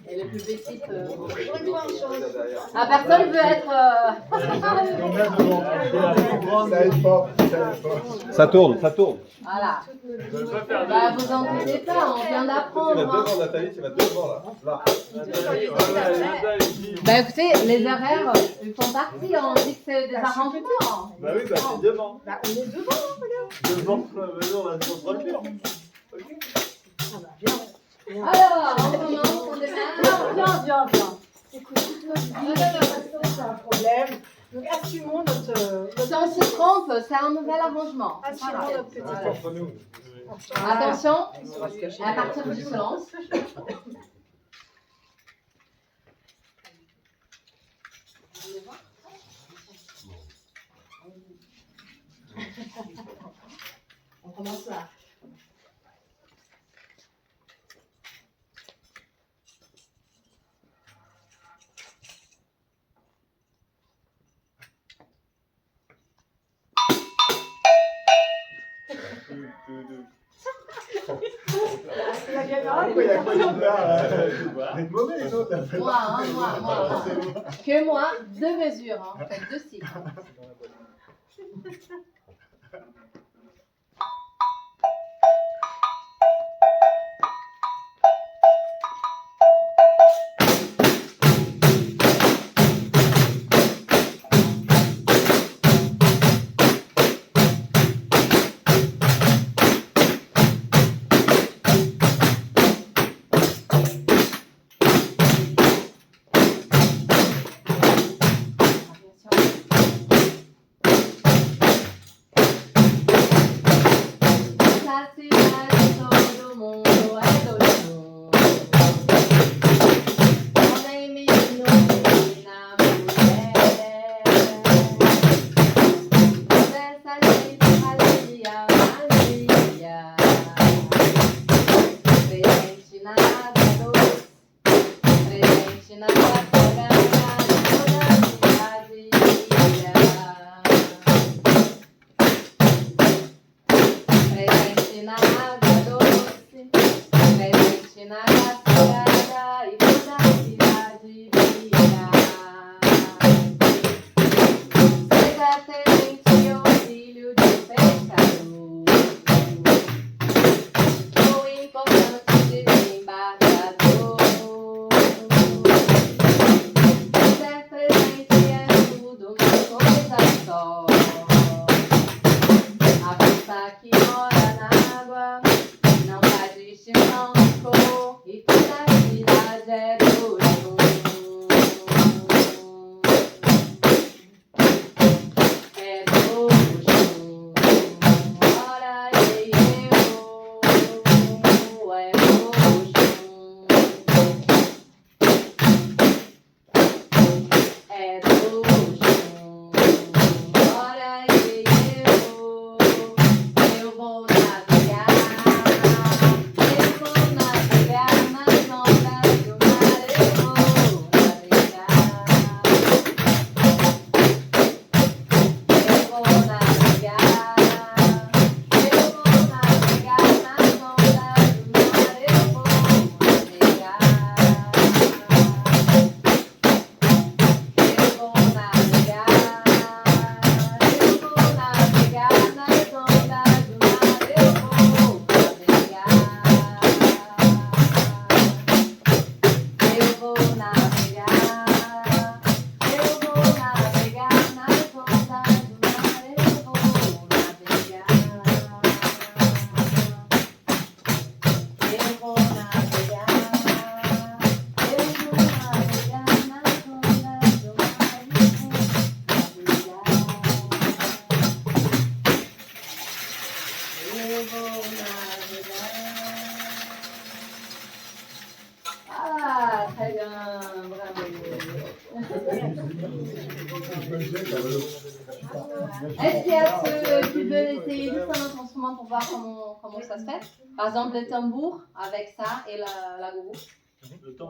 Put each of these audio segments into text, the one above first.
Et le plus petit Ah, personne veut être... Ça tourne, ça tourne. Voilà. Bah, vous en doutez pas, on vient d'apprendre. Tu vas devant, Nathalie, tu vas devant là. Bah écoutez, les horaires, ils font partie, on dit que c'est des arrangements. Bah oui, bah c'est devant. Bah, on est devant, regarde. Devant, on a notre voiture. Alors, on commence, on démarre. Viens. Écoute, c'est un problème. Donc, assumons notre... Si on se trompe, c'est un nouvel arrangement. Assumons notre petit Entre-nous. Attention, à partir du silence. On commence là. Moi. Que moi, deux mesures, en fait, deux cycles. Est-ce qu'il y a ceux qui veulent essayer juste un autre instrument pour voir comment ça se fait? Par exemple, le tambour avec ça et la gourou.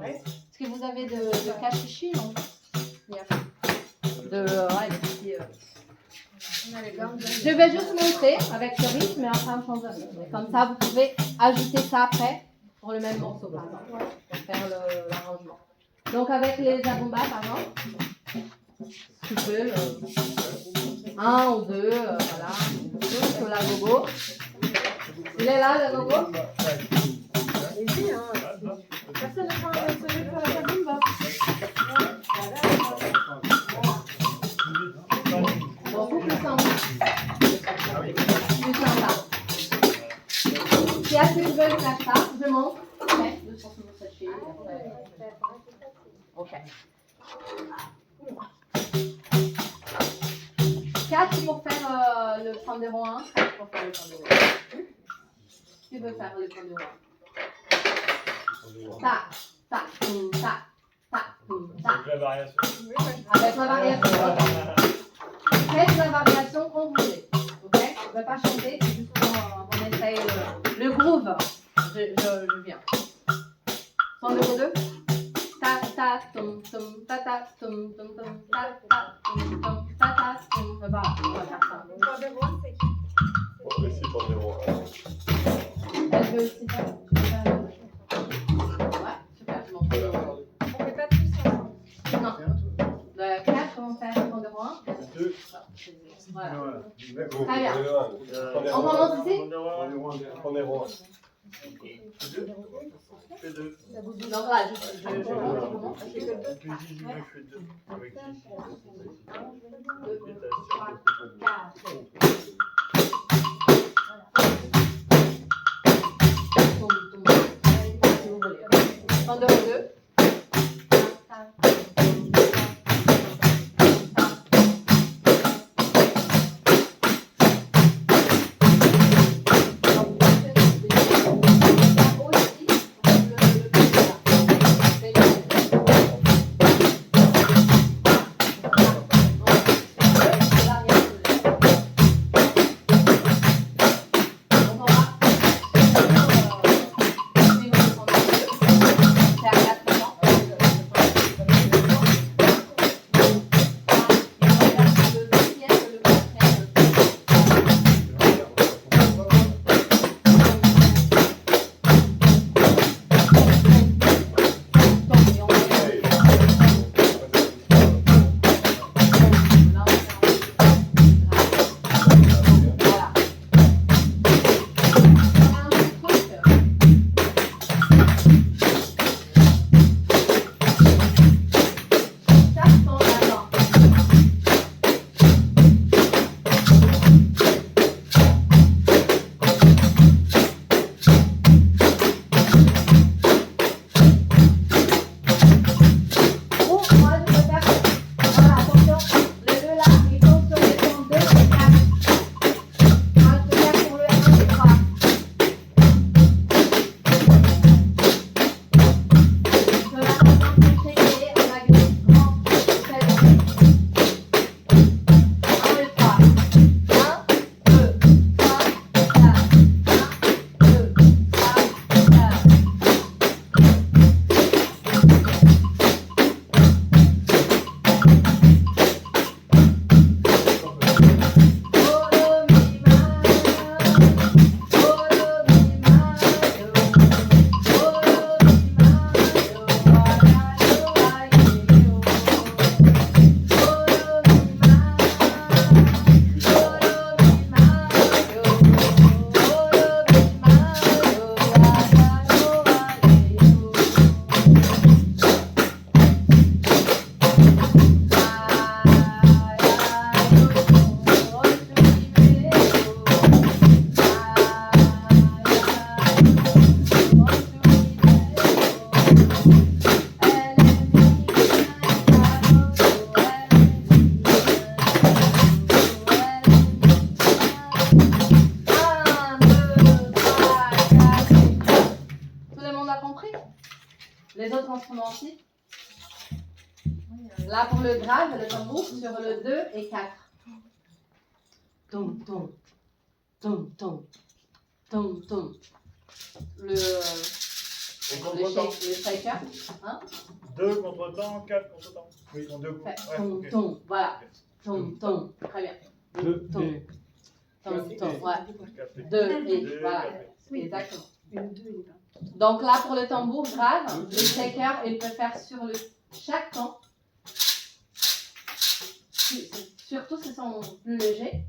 Est-ce que vous avez de cachichi, non? Je vais juste montrer avec ce rythme et après on change de rythme. Comme ça, vous pouvez ajouter ça après pour le même morceau, par exemple, pour faire l'arrangement. Donc avec les zabumbas, par exemple, tu peux 1 ou 2, voilà, sur la gogo. Il est là, le gogo? Allez-y, hein. Personne ne prend un celui pour la zabumba. Beaucoup plus simple. Plus sympa. Si est-ce que vous voulez faire ça, je montre. Ok, 200 sachets. Ok. 4 pour faire le pandéro 1, 4 pour faire le pandéro 1. Qui veut faire le pandéro 1? Ta, ta, ta, ta, ta. Avec la variation. Avec la variation. Faites la variation quand vous voulez. Ok? Je ne vais pas chanter, c'est juste qu'on essaye le groove. Je viens. Pandéro 2. Ta ta tum tum ta ta tum tum tum ta ta tum tum ta ta tum. Voilà, on va faire ça. On va essayer pour des rois. Elle veut aussi faire. Ouais, super, je m'en fous. On fait pas tous ensemble. Non. Le 4, on fait le pandéro 1. 2. Voilà. Go. Très bien. Prenez On commence ici? Prenez roi. Fais 2. Donc là, je commence. Je fais 2. Avec 6. 2, 3, 4. Pandéro 2. Les autres instruments aussi. Là pour le grave, le tambour sur le 2 et 4. Tom, tom, tom, tom, tom, tom. Le shaker. Hein? 2 contre temps, 4 contre temps. Oui, en 2 Fait, ouais, tom, okay. tom, voilà. Tom, tom, très bien. Deux, Tom, et- tom, tom, ouais. 4 2 et Deux, voilà. quatre. Exactement. Mais le 2, il est pas. Donc là, pour le tambour grave, le shaker, il peut faire sur chaque temps. Surtout si sont plus légers.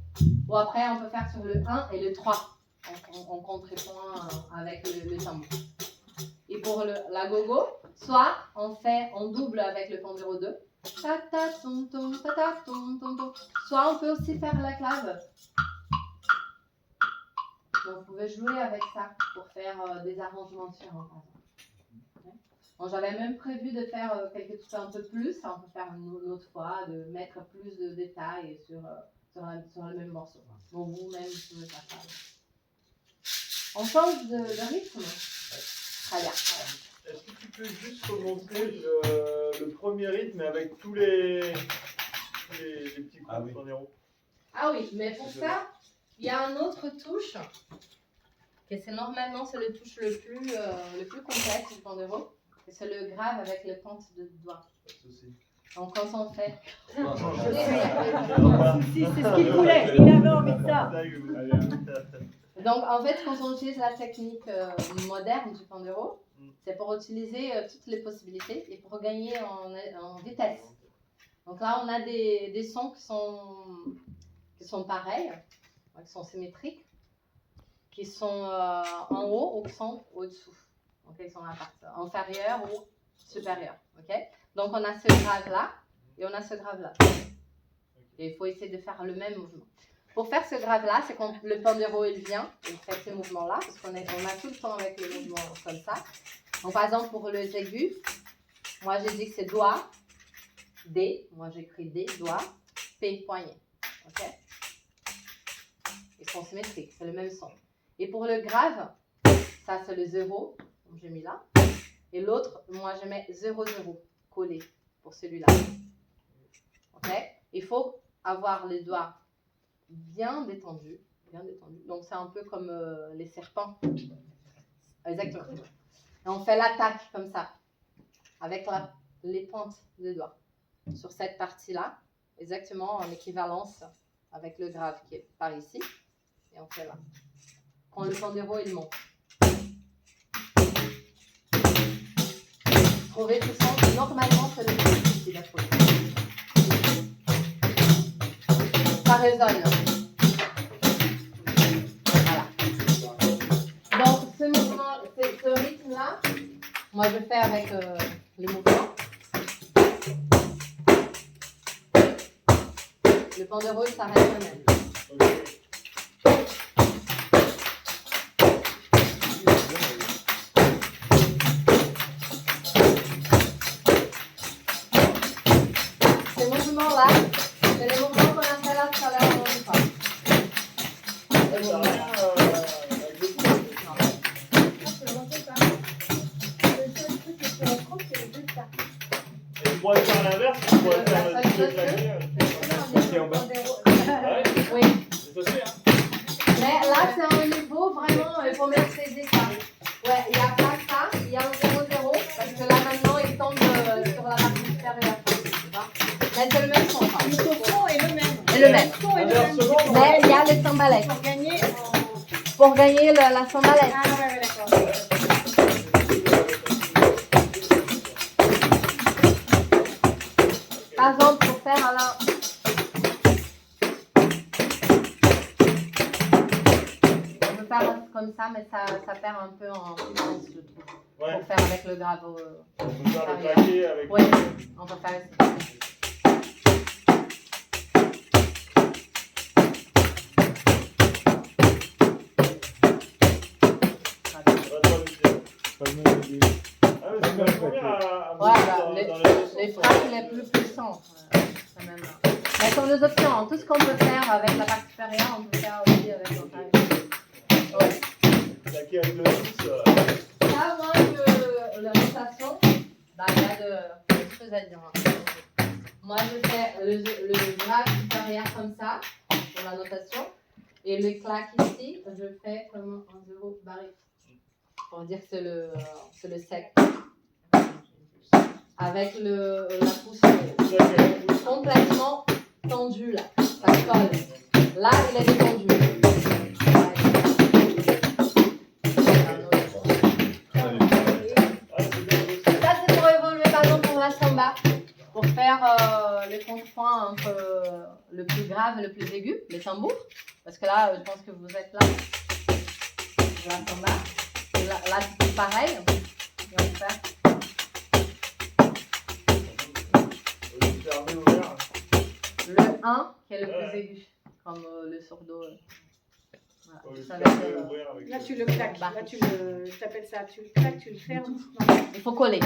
Ou après, on peut faire sur le 1 et le 3. On contrepoint avec le tambour. Et pour la gogo, soit on double avec le pandéro 2. Soit on peut aussi faire la clave. Donc vous pouvez jouer avec ça pour faire des arrangements différents. Bon, j'avais même prévu de faire quelque chose un peu plus. On peut faire une autre fois, de mettre plus de détails sur le même morceau. Bon, vous-même, vous pouvez faire ça. On change de rythme. Très bien. Est-ce que tu peux juste remontrer le premier rythme avec tous les petits coups de pandéro? Ah oui, mais pour ça, il y a une autre touche. Normalement, c'est le touche le plus complexe du pandéro. Et c'est le grave avec le pointe de doigt. Donc quand on fait... Si, c'est ce qu'il voulait, il avait envie de ça. Donc en fait, quand on utilise la technique moderne du pandéro, c'est pour utiliser toutes les possibilités et pour gagner en vitesse. Donc là, on a des sons qui sont pareils, qui sont symétriques, qui sont en haut ou qui sont au-dessous. Donc ils sont à la partie inférieure ou supérieure. Okay? Donc on a ce grave-là et on a ce grave-là. Et il faut essayer de faire le même mouvement. Pour faire ce grave-là, c'est quand le pandéro il vient, il fait ce mouvement-là, parce qu'on a tout le temps avec le mouvement comme ça. Donc par exemple pour les aigus, moi j'ai dit que c'est doigt, D, moi j'écris D, doigt, P, poignet. Ok? Ils sont symétriques, c'est le même son. Et pour le grave, ça c'est le 0, comme j'ai mis là. Et l'autre, moi je mets 0, 0, collé pour celui-là. Ok? Il faut avoir les doigts bien détendus. Donc c'est un peu comme les serpents. Exactement. Et on fait l'attaque comme ça, avec les pointes des doigts. Sur cette partie-là, exactement en équivalence avec le grave qui est par ici. Et on fait là. Quand le pandéro il monte. Trouvez ce son, normalement c'est le plus difficile à trouver. Ça résonne. Voilà. Donc ce mouvement, ce rythme-là, moi je fais avec les mouvements. Le pandéro il s'arrête quand même. Ces mouvements-là, c'est les mouvements qu'on a fait là tout à l'heure dans le corps. Et tu pourrais faire l'inverse, tu pourrais faire le clavier. Oui. Mais là, c'est un niveau vraiment, il faut maîtriser ça. Ouais, il n'y a pas ça, il y a un 0-0, parce que là maintenant, il tombe sur la partie supérieure. Mais c'est le même son. Le son est le même. C'est le même. Le son est le même. Mais il y a les cymbalettes. Pour gagner Pour gagner la cymbalette. Ah ouais, d'accord. Par exemple, pour faire alors... On peut faire comme ça, mais ça perd un peu en puissance, je trouve. Ouais. Pour faire avec le grave. On peut faire le clavier avec. Oui, on peut faire aussi. Les phrases les plus puissantes. Mais sur les options, tout ce qu'on peut faire avec la partie supérieure, on peut faire aussi avec l'inférieure. Ouais. Avec le 6. Ça, moi, la notation, bah, il y a deux choses à dire. Moi, je fais le grave supérieur comme ça, pour la notation. Et le claque ici, je fais comme un 0 barré. Pour dire que c'est le sec. Avec la pousse complètement tendue là. Ça colle. Là, il est détendu. samba. Pour faire les contrepoints un peu le plus grave et le plus aigu, les tambours. Parce que là, je pense que vous êtes là. La samba. Et là c'est pareil. On va le faire. Le 1 qui est le plus aigu, comme le sourdo. Voilà. Ça va être, Là, tu le claques. Là, tu t'appelles ça. Tu le claques, tu le fermes. il faut coller.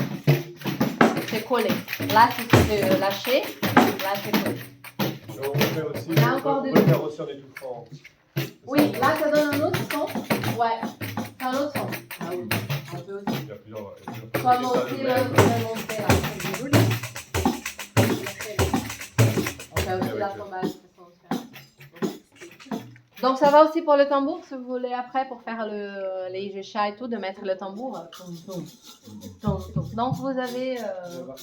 C'est collé. Là, c'est lâché. Là, c'est collé. On fait aussi, Il y a encore des- on peut faire aussi en étouffant. Oui, là, ça donne un autre son. Ouais, c'est un autre son. Ah oui, un peu aussi. Il y a plusieurs. Comme aussi, là, vous avez monté là. C'est joli. On fait aussi la samba. Donc, ça va aussi pour le tambour, si vous voulez, après, pour faire les igesha et tout, de mettre le tambour. Donc, vous avez le... On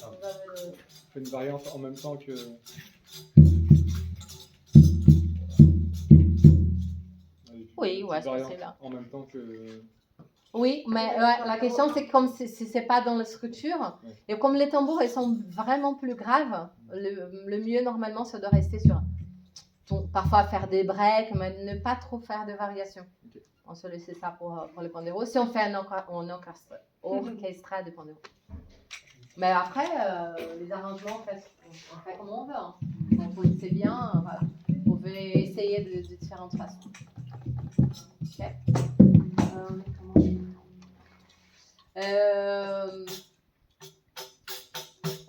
fait une variante en même temps que. Oui, ouais, Une variante c'est là. en même temps que. Oui, mais la question c'est comme si c'est pas dans la structure, et comme les tambours ils sont vraiment plus graves, le mieux normalement c'est de rester sur, parfois faire des breaks, mais ne pas trop faire de variations. Okay. On se laisse ça pour le pandéro, si on fait un orchestra de pandéro. Mais après, les arrangements, on fait comme on veut. Hein. Donc c'est bien, voilà. Vous pouvez essayer de différentes façons. Ok.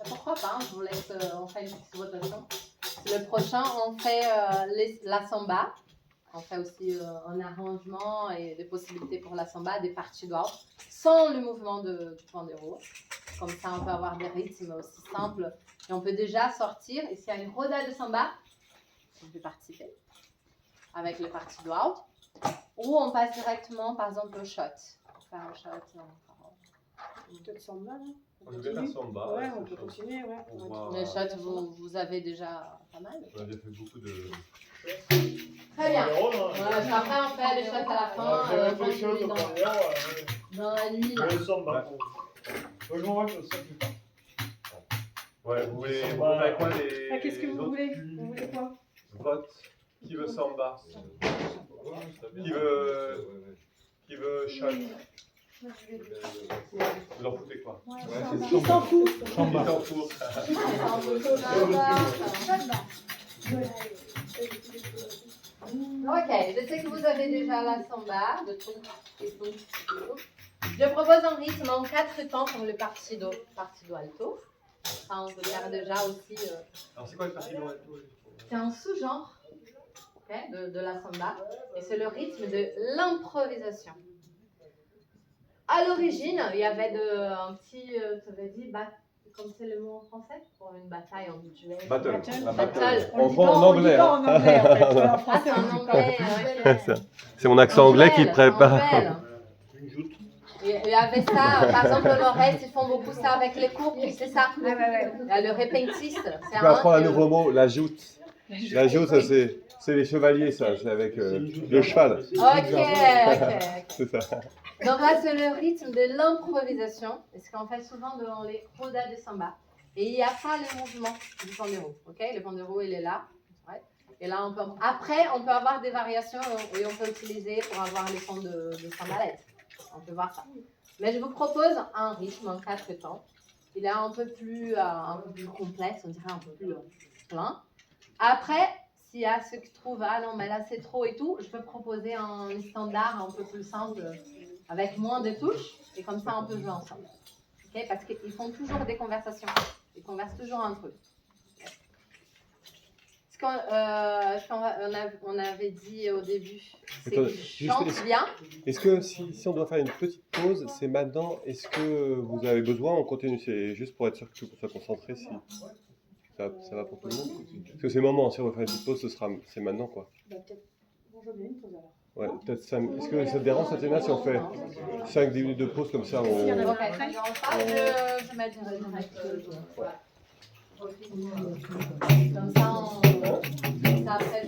Pourquoi pas, je vous laisse, on fait une petite votation. Le prochain, on fait la samba. On fait aussi un arrangement et des possibilités pour la samba, des parties d'ordre, sans le mouvement du pandéro. Comme ça, on peut avoir des rythmes aussi simples. Et on peut déjà sortir, et s'il y a une roda de samba, on peut participer avec les parties d'ordre. Ou on passe directement, par exemple, au shot. Faire un shot. Peut-être samba, là. On peut faire samba. Ouais, on peut continuer, ouais. Les shots, vous avez déjà pas mal. On a déjà fait beaucoup de. Très bien. Après, on fait les shots à la fin. Dans la nuit. Là. Le samba. Moi, je m'en vais, je sais plus tard. Ouais, vous voulez faire quoi les. Ah, qu'est-ce que vous voulez? Vous voulez quoi? Vote. Qui veut samba? Qui veut shot? Vous en foutez quoi? Qui s'en fout? Qui s'en fout? Ok, je sais que vous avez déjà la samba, de tout et tout. Je propose un rythme en 4 temps comme le partido alto. Ça, on peut faire déjà aussi. Alors, c'est quoi le partido alto? C'est un sous-genre de la samba et c'est le rythme de l'improvisation. À l'origine, il y avait un petit, ça veut dire, comme c'est le mot en français, pour une bataille en duel. Battle. La Battle. On prend en anglais. Pas en anglais, en fait. En Ah, français, c'est on en dit pas. anglais. Ok. C'est mon accent anglais qui prépare. Il y avait ça, par exemple, au nord-est, ils font beaucoup ça avec les couples, c'est ça. Ouais. Il y a le répentiste, c'est Tu peux apprendre un que- nouveau mot, la joute. La joute, ça c'est les chevaliers, ça, c'est avec le cheval. Ok. C'est ça. Donc là, c'est le rythme de l'improvisation, et ce qu'on fait souvent dans les rodas de samba. Et il n'y a pas le mouvement du pandéro, ok? Le pandéro, il est là. Ouais. Et là, après, on peut avoir des variations et on peut utiliser pour avoir les sons de sambalette. On peut voir ça. Mais je vous propose un rythme en 4 temps. Il est un peu plus complexe, on dirait un peu plus plein. Après, s'il y a ceux qui trouvent, ah non, mais là c'est trop et tout, je peux proposer un standard un peu plus simple, avec moins de touches, et comme ça on peut jouer ensemble. Okay? Parce qu'ils font toujours des conversations, ils conversent toujours entre eux. Okay? Ce qu'on avait dit au début, c'est Attends, qu'ils chantent bien. Est-ce que si on doit faire une petite pause, c'est maintenant? Est-ce que vous avez besoin? On continue, c'est juste pour être sûr que tout soit concentré. Si ça va pour tout le monde? Parce que c'est le moment, si on veut faire une petite pause, c'est maintenant quoi. Peut-être. Bon, je veux bien une pause alors. Ouais, peut-être ça. Est-ce que ça te dérange, Tatiana, si on fait 5 minutes de pause comme ça? Ok, je mets direct. Comme ça, après,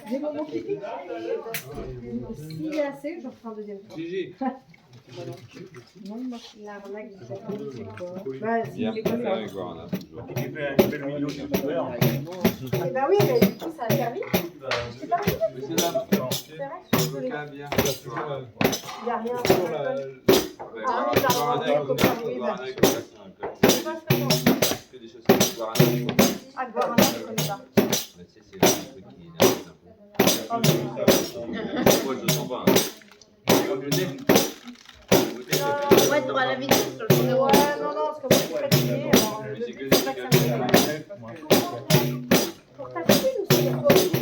J'ai mon mot critique. S'il y a assez, je reprends un deuxième tour. Gigi. Non, moi, l'arnaque du sapin, c'est quoi? Bah, si, Bien c'est quoi ça? préféré, quoi, on a toujours. Tu fais une belle vidéo sur Twitter. Eh bah oui, mais du coup, ça a servi. C'est pas vrai. Monsieur, dame. C'est vrai, je suis désolée. Coca, bien. Il n'y a rien. Toujours la... Ah oui, pardon, coca, oui, bah. C'est pas ce que j'en sais. Que des choses comme Guarana. Ah, Guarana, je connais pas. Mais tu sais, c'est le truc qui énerve un peu. Moi, je le sens pas. Ouais, tu auras la vidéo sur le numéro. Ouais, non, parce que moi, je suis fatiguée. Alors, Mais c'est que c'est pas que ça me fait mal. Pour ta copine ou c'est pour toi?